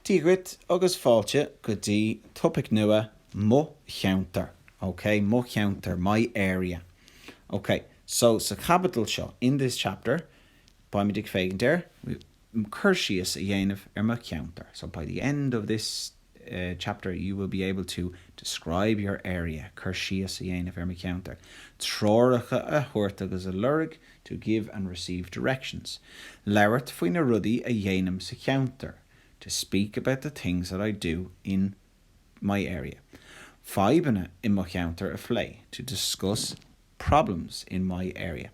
Dígrit agus fáilte go dtí topic nua mo cheantar. Okay, mo cheantar, my area. Okay, so capital show in this chapter, by me dig fagin there, Curtius a dhéanamh mo cheantar. So by the end of this chapter, you will be able to describe your area. Curtius a dhéanamh mo cheantar. Tróracha a thuirt agus a lurig to give and receive directions. Leirt faoin na rudaí a dhéanam sa cheantar, to speak about the things that I do in my area. Fáibanna in mo cheantar a phlé, to discuss problems in my area.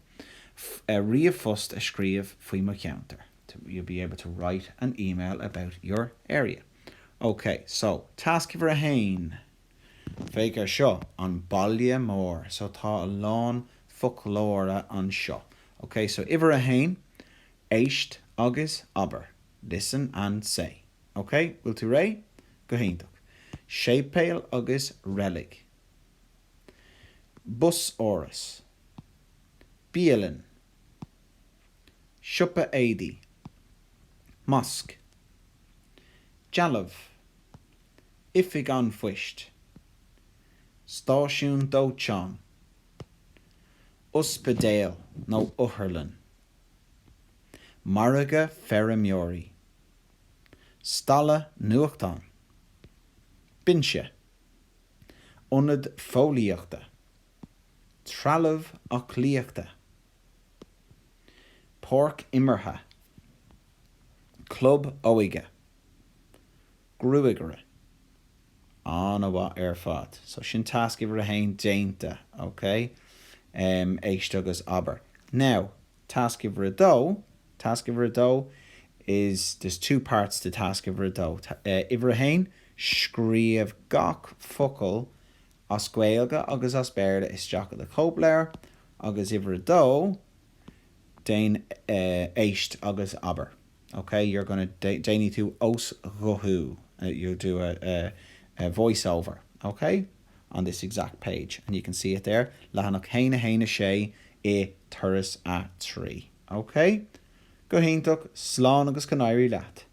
Riamh a scríomh faoi mo cheantar. You'll be able to write an email about your area. Okay, so task for a hain. Féicar seo an baile mór. So tá a lán folklóra an seo. Okay, so iver a hain, éist agus aber. Listen and say. Okay, will to ray? Go héintach. Shépéil agus relic. Bus oras. Bielin. Siúpa éidi. Mosque. Jalav. Ifig an fuist. Stáisiún dóiteán. Uspedale no Uherlin. Maraga Ferramiori. Stalla nuachtan. Binse. Unad fóliachta. Tralav ach liachta. Pork immerha. Club oige. Gruigere. Anawa fad. So sin task iver a hain dainta, okay? Éist agus aber. Now, task iver a do is, there's two parts to task iver a do. Iver a hain, scríomh gach focal as gaeilge agus as béarla is teach the cóbléir, agus iver a do, dain éist agus aber. Okay, you're going to dain to os rohu. You do a voiceover, okay, on this exact page, and you can see it there. Lahanach héine sé I thuras a trí. Okay, go héintach slán agus canairí leat.